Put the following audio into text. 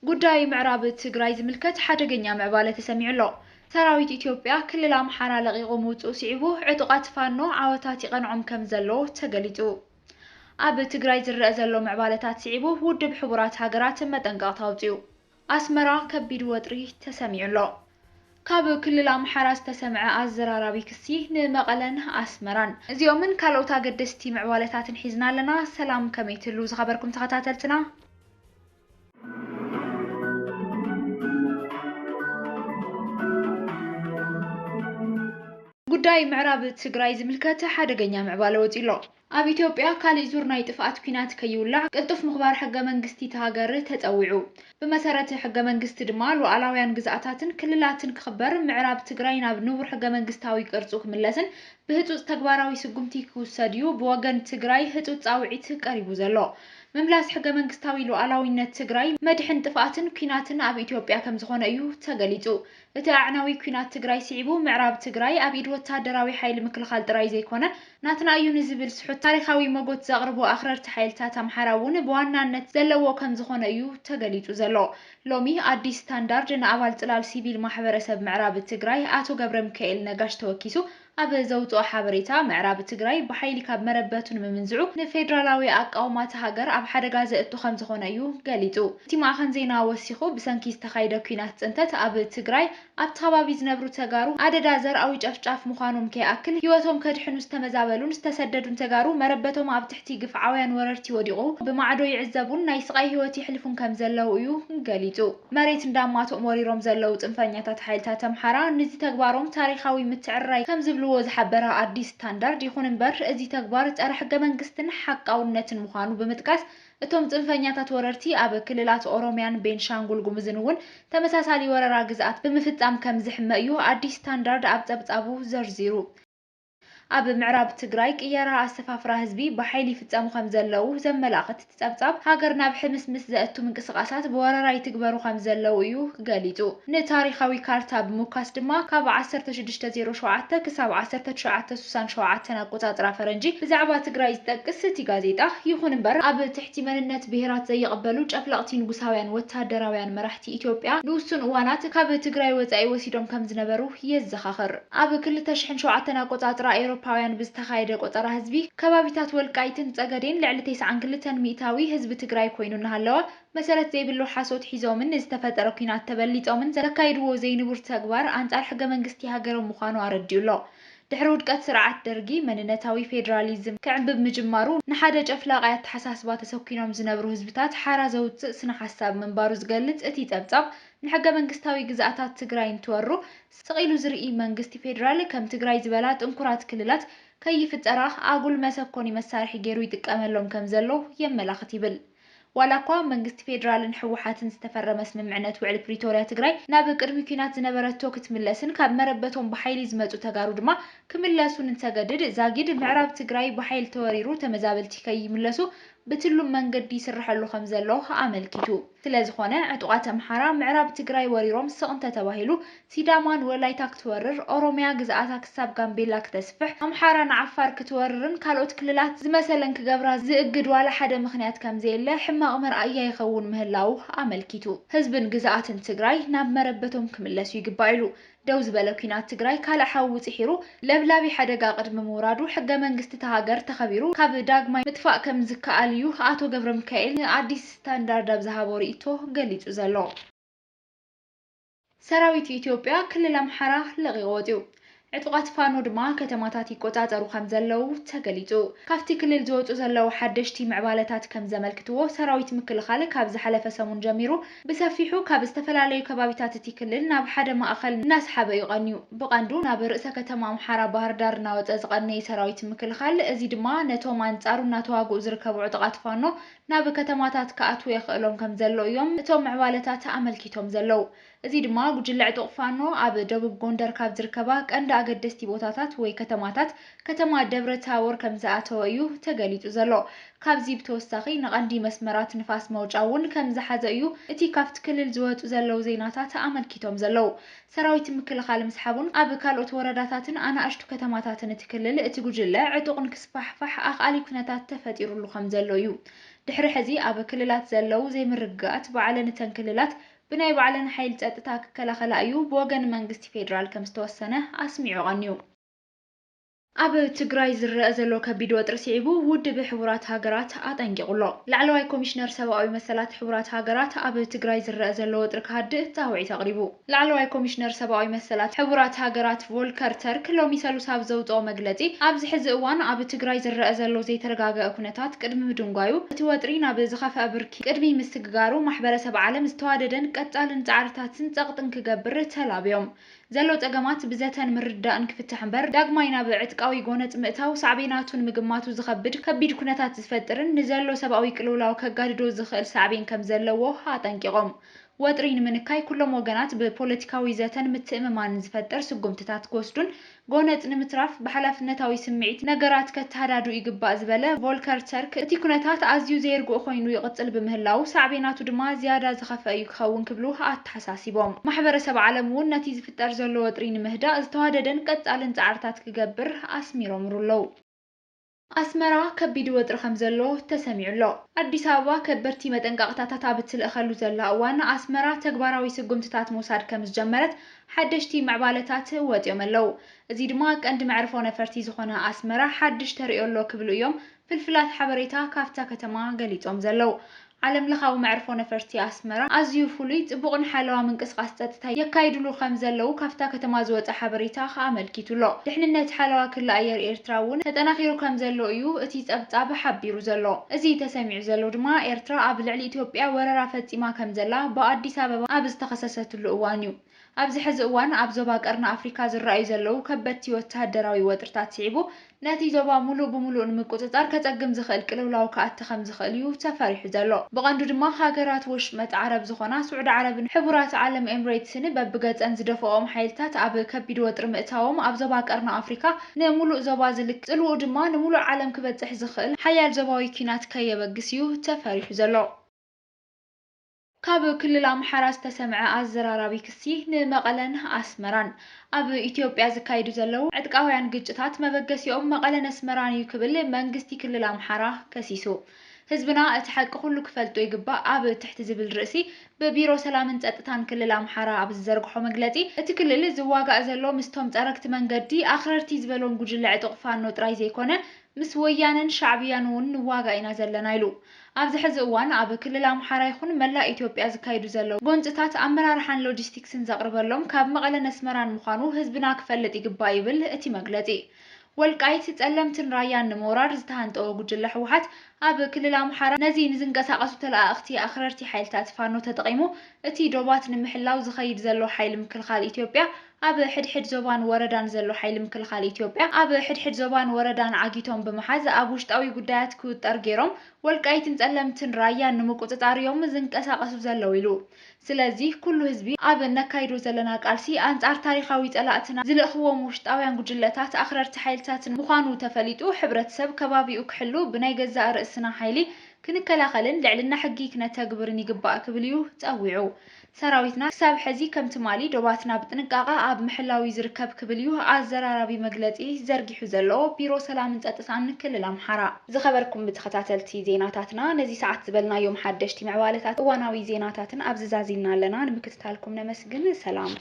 ጉዳይ ምዕራብ ትግራይ ዝምልከት ሓደገኛ ምዕባለ ተሰሚዑ ኣሎ። ሰራዊት ኢትዮጵያ ክልል ኣምሓራ ለቂቁ ምውፅኡ ስዒቡ ዕጡቃት ፋኖ ዓወታት ይቐንዖም ከም ዘሎ ተገሊጹ። ኣብ ትግራይ ዝረአ ዘሎ ምዕባለታት ስዒቡ ውድብ ሕቡራት ሃገራት መጠንቀቕታ ኣውፅኡ። ኣስመራ ከቢድ ወጥሪ ተሰሚዑ ኣሎ። ካብ ክልል ኣምሓራ ዝተሰምዐ ኣዘራራቢ ክሲ ንመቐለን ኣስመራን እዚኦምን ካልኦት ኣገደስቲ ምዕባለታትን ሒዝና ኣለና። ሰላም ከመይ ትህሉ ዝኸበርኩም ተኸታተልትና ጉዳይ ምዕራብ ትግራይ ዝምልከት ሓደገኛ ምዕባለ ወፂኡ ኣሎ። ኣብ ኢትዮጵያ ካልእ ዙር ናይ ጥፍኣት ኩናት ከይውላዕ ቅልጡፍ ምኽባር ሕገ መንግስቲ ተሃገር ተፀዊዑ። ብመሰረት ሕገ መንግስቲ ድማ ሉዓላውያን ግዝኣታትን ክልላትን ክኽበር ምዕራብ ትግራይ ናብ ንቡር ሕገ መንግስታዊ ቅርጹ ክምለስን ብህፁፅ ተግባራዊ ስጉምቲ ክውሰድ እዩ ብወገን ትግራይ ህፁፅ ፃውዒት ቀሪቡ ዘሎ። ምምላስ ሕገ መንግስታዊ ሉዓላዊነት ትግራይ መድሕን ጥፍኣትን ኩናትን ኣብ ኢትዮጵያ ከም ዝኾነ እዩ ተገሊጹ። እቲ ኣዕናዊ ኩናት ትግራይ ስዒቡ ምዕራብ ትግራይ ኣብ ኢድ ወታደራዊ ሓይሊ ምክልኻል ጥራይ ዘይኮነ ናትና እዩ ንዝብል ስሑት ታሪኻዊ መጎት ዘቕርቡ ኣኽረርቲ ሓይልታት ኣምሓራ እውን ብዋናነት ዘለዎ ከም ዝኾነ እዩ ተገሊጹ ዘሎ። ሎሚ ኣዲስ ስታንዳርድ ንኣባል ጽላል ሲቪል ማሕበረሰብ ምዕራብ ትግራይ ኣቶ ገብረ ሚካኤል ነጋሽ ተወኪሱ ኣብ ዘውፅኦ ሓበሬታ ምዕራብ ትግራይ ብሓይሊ ካብ መረበቱ ንምምንዝዑ ንፌደራላዊ ኣቃውማት ሃገር ኣብ ሓደጋ ዘእቱ ከም ዝኾነ እዩ ገሊጹ። እቲ ማእኸን ዜና ወሲኹ ብሰንኪ ዝተኻይደ ኩናት ፅንተት ኣብ ትግራይ ኣብቲ ከባቢ ዝነብሩ ተጋሩ ኣደዳ ዘርኣዊ ጨፍጫፍ ምዃኖም ከይኣክል ህይወቶም ከድሕኑ ዝተመዛበሉን ዝተሰደዱን ተጋሩ መረበቶም ኣብ ትሕቲ ግፍዓውያን ወረርቲ ወዲቑ ብማዕዶ ይዕዘቡን ናይ ስቃይ ህይወት ይሕልፉን ከም ዘለው እዩ ገሊጹ። መሬት እንዳማቶም ወሪሮም ዘለው ፅንፈኛታት ሓይልታት ኣምሓራ ነዚ ተግባሮም ታሪኻዊ ምትዕርራይ ከም ዝብልዎ ዝሓበረ ኣዲስ ስታንዳርድ ይኹን እምበር እዚ ተግባር ፀረ ሕገ መንግስትን ሓቃውነትን ምዃኑ ብምጥቃስ እቶም ፅንፈኛታት ወረርቲ ኣብ ክልላት ኦሮሚያን ቤንሻንጉል ጉሙዝን እውን ተመሳሳሊ ወረራ ግዝኣት ብምፍጻም ከም ዝሕመ እዩ ኣዲስ ስታንዳርድ ኣብ ፀብጻቡ ዘርዚሩ። ኣብ ምዕራብ ትግራይ ቅየራ ኣሰፋፍራ ህዝቢ ብሓይሊ ይፍጸሙ ከም ዘለው ዘመላኽት ፀብጻብ ሃገር ናብ ሕምስምስ ዘእቱ ምንቅስቓሳት ብወረራ ይትግበሩ ከም ዘለው እዩ ገሊጹ። ንታሪኻዊ ካርታ ብምኳስ ድማ ካብ 1607 ክሳብ 1967 ኣቆጻጽራ ፈረንጂ ብዛዕባ ትግራይ ዝጠቅስ እቲ ጋዜጣ ይኹን እምበር ኣብ ትሕቲ መንነት ብሄራት ዘይቕበሉ ጨፍለቕቲ ንጉሳውያን ወታደራውያን መራሕቲ ኢትዮጵያ ንውሱን እዋናት ካብ ትግራይ ወጻኢ ወሲዶም ከም ዝነበሩ የዘኻኽር። ኣብ 2007 ኣቆጻጽራ ኤውሮፓውያን ብዝተኻየደ ቆጠራ ህዝቢ ከባቢታት ወልቃይትን ጸገዴን ልዕሊ 92 ሚእታዊ ህዝቢ ትግራይ ኮይኑ እናሃለወ መሰረት ዘይብሉ ሓሶት ሒዞምን ዝተፈጠረ ኩናት ተበሊጾምን ዘካይድዎ ዘይንቡር ተግባር ኣንጻር ሕገ መንግስቲ ሃገሮም ምዃኑ ኣረዲኡሎ። ድሕሪ ውድቀት ስርዓት ደርጊ መንነታዊ ፌደራሊዝም ክዕብብ ምጅማሩ ንሓደ ጨፍላቃይ ኣተሓሳስባ ተሰኪኖም ዝነበሩ ህዝብታት ሓራ ዘውፅእ ስነ ሓሳብ ምንባሩ ዝገልጽ እቲ ፀብጻብ ንሕገ መንግስታዊ ግዝኣታት ትግራይ እንትወሩ ስቂሉ ዝርኢ መንግስቲ ፌደራል ከም ትግራይ ዝበላ ጥንኩራት ክልላት ከይፍፀራ ኣጉል መሰኮኒ መሳርሒ ገይሩ ይጥቀመሎም ከም ዘሎ የመላኽት ይብል። ዋላ እኳ መንግስቲ ፌደራልን ሕወሓትን ዝተፈረመ ስምምዕነት ውዕል ፕሪቶርያ ትግራይ ናብ ቅድሚ ኩናት ዝነበረቶ ክትምለስን ካብ መረበቶም ብሓይሊ ዝመፁ ተጋሩ ድማ ክምለሱን እንተገድድ ዛጊድ ምዕራብ ትግራይ ብሓይሊ ተወሪሩ ተመዛበልቲ ከይምለሱ ብትሉም መንገዲ ይስርሐሉ ከም ዘሎ ኣመልኪቱ። ስለዝኾነ ዕጡቃት ኣምሓራ ምዕራብ ትግራይ ወሪሮም ስቕንተ ተባሂሉ ሲዳማን ወላይታ ክትወርር ኦሮሚያ ግዝኣታ ክሳብ ጋምቤላ ክተስፍሕ ኣምሓራ ንዓፋር ክትወርርን ካልኦት ክልላት ዝመሰለን ክገብራ ዝእግድ ዋላ ሓደ ምክንያት ከም ዘየለ ሕማቕ መርኣያ ይኸውን ምህላው ኣመልኪቱ። ህዝብን ግዝኣትን ትግራይ ናብ መረበቶም ክምለሱ ይግባእ ኢሉ ደው ዝበለ ኩናት ትግራይ ካልእ ሓዊ ፅሒሩ ለብላቢ ሓደጋ ቅድሚ ምውራዱ ሕገ መንግስቲ ተሃገር ተኸቢሩ ካብ ዳግማይ ምጥፋእ ከም ዝከኣል እዩ ኣቶ ገብረ ሚካኤል ንኣዲስ ስታንዳርድ ኣብ ዝሃቦ ርእይቶ ገሊጹ ዘሎ። ሰራዊት ኢትዮጵያ ክልል ኣምሓራ ለቂቁ ወፂኡ። ዕጡቃት ፋኖ ድማ ከተማታት ይቆጻጸሩ ከም ዘለው ተገሊጹ። ካብቲ ክልል ዝወፁ ዘለው ሓደሽቲ ምዕባለታት ከም ዘመልክትዎ ሰራዊት ምክልኻል ካብ ዝሓለፈ ሰሙን ጀሚሩ ብሰፊሑ ካብ ዝተፈላለዩ ከባቢታት እቲ ክልል ናብ ሓደ ማእኸል እናስሓበ እዩ ቀኒዩ። ብቐንዱ ናብ ርእሰ ከተማ ኣምሓራ ባህር ዳር እናወፀ ዝቐነየ ሰራዊት ምክልኻል እዚ ድማ ነቶም ኣንጻሩ እናተዋግኡ ዝርከቡ ዕጡቃት ፋኖ ናብ ከተማታት ከኣትዉ የኽእሎም ከም ዘሎ እዮም እቶም ምዕባለታት ኣመልኪቶም ዘለው። እዚ ድማ ጉጅለ ዕጡቕ ፋኖ ኣብ ደቡብ ጎንደር ካብ ዝርከባ ቀንዲ ኣገደስቲ ቦታታት ወይ ከተማታት ከተማ ደብረ ታቦር ከም ዝኣተወ እዩ ተገሊጹ ዘሎ። ካብዚ ብተወሳኺ ንቐንዲ መስመራት ንፋስ መውጫ እውን ከም ዝሓዘ እዩ እቲ ካብቲ ክልል ዝወፁ ዘለው ዜናታት ኣመልኪቶም ዘለው። ሰራዊት ምክልኻል ምስሓቡን ኣብ ካልኦት ወረዳታትን ኣናእሽቱ ከተማታትን እቲ ክልል እቲ ጉጅለ ዕጡቕ ንክስፋሕፋሕ ኣኻሊ ኩነታት ተፈጢሩሉ ከም ዘሎ እዩ። ድሕሪ ሕዚ ኣብ ክልላት ዘለው ዘይምርግጋኣት ባዕለንተን ክልላት ብናይ ባዕለን ሓይሊ ጸጥታ ክከላኸላ እዩ ብወገን መንግስቲ ፌደራል ከም ዝተወሰነ ኣስሚዑ ቀኒዩ። ኣብ ትግራይ ዝረአ ዘሎ ከቢድ ወጥሪ ስዒቡ ውድብ ሕቡራት ሃገራት ኣጠንቂቁሎ። ላዕለዋይ ኮሚሽነር ሰብኣዊ መሰላት ሕቡራት ሃገራት ኣብ ትግራይ ዝረአ ዘሎ ወጥሪ ክሃድእ ፃውዒት ኣቕሪቡ። ላዕለዋይ ኮሚሽነር ሰብኣዊ መሰላት ሕቡራት ሃገራት ቮልከር ተርክ ሎሚ ሰሉስ ኣብ ዘውፅኦ መግለጺ ኣብዚ ሕዚ እዋን ኣብ ትግራይ ዝረአ ዘሎ ዘይተረጋገአ ኩነታት ቅድሚ ምድንጓዩ እቲ ወጥሪ ናብ ዝኸፍአ ብርኪ ቅድሚ ምስትግጋሩ ማሕበረሰብ ዓለም ዝተዋደደን ቀጻልን ጻዕርታትን ጸቕጥን ክገብር ተላብዮም ዘሎ ጸገማት ብዘተን ምርዳእን ክፍትሕ እምበር ዳግማይ ናብ ዕጥቃዊ ጎነፅ ምእታው ሳዕቤናቱን ምግማቱ ዝኸብድ ከቢድ ኩነታት ዝፈጥርን ንዘሎ ሰብኣዊ ቅልውላው ከጋድዶ ዝኽእል ሳዕቤን ከም ዘለዎ ኣጠንቂቖም። ወጥሪ ንምንካይ ኩሎም ወገናት ብፖለቲካዊ ዘተን ምትእምማን ዝፈጥር ስጉምትታት ክወስዱን ጎነፅ ንምትራፍ ብሓላፍነታዊ ስምዒት ነገራት ከተሃዳዱ ይግባእ ዝበለ ቮልከር ተርክ እቲ ኩነታት ኣዝዩ ዘይርግኦ ኮይኑ ይቕጽል ብምህላው ሳዕቤናቱ ድማ ዝያዳ ዝኸፍአ እዩ ክኸውን ክብሉ ኣተሓሳሲቦም። ማሕበረሰብ ዓለም እውን ነቲ ዝፍጠር ዘሎ ወጥሪ ንምህዳእ ዝተዋደደን ቀጻልን ጻዕርታት ክገብር ኣስሚሮም ኣለዉ። ኣስመራ ከቢድ ወጥሪ ከም ዘሎ ተሰሚዑሎ። ኣዲስ ኣበባ ከበድቲ መጠንቀቕታታት ኣብ እትልእኸሉ ዘላ እዋን ኣስመራ ተግባራዊ ስጉምትታት ምውሳድ ከም ዝጀመረት ሓደሽቲ ምዕባለታት ወፂኦም ኣለዉ። እዚ ድማ ቀንዲ መዕርፎ ነፈርቲ ዝኾነ ኣስመራ ሓድሽ ተርእዮ ኣሎ ክብሉ እዮም ፍልፍላት ሓበሬታ ካብታ ከተማ ገሊፆም ዘለዉ። ዓለም ለኻዊ መዕርፎ ነፈርቲ ኣስመራ ኣዝዩ ፍሉይ ጽቡቕን ሓለዋ ምንቅስቓስ ጸጥታ የካይድሉ ከም ዘለው ካብታ ከተማ ዝወፀ ሓበሬታ ኣመልኪቱሎ። ድሕንነት ሓለዋ ክልል ኣየር ኤርትራ እውን ተጠናኺሩ ከም ዘሎ እዩ እቲ ጸብጻብ ሓቢሩ ዘሎ። እዚ ተሰሚዑ ዘሎ ድማ ኤርትራ ኣብ ልዕሊ ኢትዮጵያ ወረራ ፈጺማ ከም ዘላ ብኣዲስ ኣበባ ኣብ ዝተኸሰሰትሉ እዋን እዩ። ኣብዚ ሕዚ እዋን ኣብ ዞባ ቀርኒ ኣፍሪካ ዝረኣዩ ዘለው ከበድቲ ወተሃደራዊ ወጥርታት ስዒቡ ነቲ ዞባ ሙሉእ ብምሉእ ንምቁፅጻር ከጸግም ዝኽእል ቅልውላው ከኣቲ ከም ዝኽእል እዩ ተፈሪሑ ዘሎ። ብቐንዱ ድማ ሃገራት ወሽመጥ ዓረብ ዝኾና ስዑድ ዓረብን ሕቡራት ዓለም ኤምሬትስን በብገጸን ዝደፍኦም ሓይልታት ኣብ ከቢድ ወጥሪ ምእታዎም ኣብ ዞባ ቀርኒ ኣፍሪካ ንሙሉእ ዞባ ዝልክ ጽልኡ ድማ ንሙሉእ ዓለም ክበጽሕ ዝኽእል ሓያል ዞባዊ ኩናት ከየበግስ እዩ ተፈሪሑ ዘሎ። ካብ ክልል ኣምሓራ ዝተሰምዐ ኣዘራራቢ ክሲ ንመቐለን ኣስመራን ኣብ ኢትዮጵያ ዝካየዱ ዘለው ዕጥቃውያን ግጭታት መበገሲኦም መቐለን ኣስመራን እዩ ክብል መንግስቲ ክልል ኣምሓራ ከሲሱ። ህዝብና እቲ ሓቂ ኩሉ ክፈልጦ ይግባእ ኣብ ትሕቲ ዝብል ርእሲ ብቢሮ ሰላምን ጸጥታን ክልል ኣምሓራ ኣብ ዝዘርግሖ መግለጺ እቲ ክልል ዝዋጋእ ዘሎ ምስቶም ጸረግቲ መንገዲ ኣኽረርቲ ዝበሎም ጉጅለ ዕጡቕ ፋኖ ጥራይ ዘይኮነ ምስ ወያነን ሻዕብያን እውን ንዋጋእ ኢና ዘለና ኢሉ። ኣብዚ ሕዚ እዋን ኣብ ክልል ኣምሓራ ይኹን መላእ ኢትዮጵያ ዝካየዱ ዘለው ጎንፅታት ኣመራርሓን ሎጂስቲክስን ዘቕርበሎም ካብ መቐለን ኣስመራን ምዃኑ ህዝብና ክፈልጥ ይግባእ ይብል እቲ መግለጺ። ወልቃይት ጸለምትን ራያን ንምውራር ዝተሃንጠወ ጉጅለ ሕወሓት ኣብ ክልል ኣምሓራ ነዚ ንዝንቀሳቐሱ ተላእኽቲ ኣኽረርቲ ሓይልታት ፋኖ ተጠቒሙ እቲ ዶባት ንምሕላው ዝኸይድ ዘሎ ሓይሊ ምክልኻል ኢትዮጵያ ኣብ ሕድሕድ ዞባን ወረዳን ዘሎ ሓይሊ ምክልኻል ኢትዮጵያ ኣብ ሕድሕድ ዞባን ወረዳን ዓጊቶም ብምሓዝ ኣብ ውሽጣዊ ጉዳያት ክውጠር ገይሮም ወልቃይትን ጸለምትን ራያን ንምቁፅጻር እዮም ዝንቀሳቐሱ ዘለው ኢሉ። ስለዚ ኩሉ ህዝቢ ኣብ ነካይዶ ዘለና ቃልሲ ኣንጻር ታሪኻዊ ጸላእትና ዝልእኽዎም ውሽጣውያን ጉጅለታት ኣኽረርቲ ሓይልታትን ምዃኑ ተፈሊጡ ሕብረተሰብ ከባቢኡ ክሕሉ ብናይ ገዛእ ርእስና ሓይሊ ክንከላኸልን ልዕልና ሕጊ ክነተግብርን ይግባእ ክብል እዩ ጸዊዑ። ሰራዊትና ክሳብ ሕዚ ከም ትማሊ ዶባትና ብጥንቃቐ ኣብ ምሕላዊ ዝርከብ ክብል እዩ ኣዘራራቢ መግለጺ ዘርጊሑ ዘሎ ቢሮ ሰላምን ጸጥታን ክልል ኣምሓራ። ዝኸበርኩም ብተኸታተልቲ ዜናታትና ነዚ ሰዓት ዝበልናዮም ሓደሽቲ ምዕባለታት እዋናዊ ዜናታትን ኣብዝዛዚልና ኣለና ንምክትታልኩም ነመስግን። ሰላም።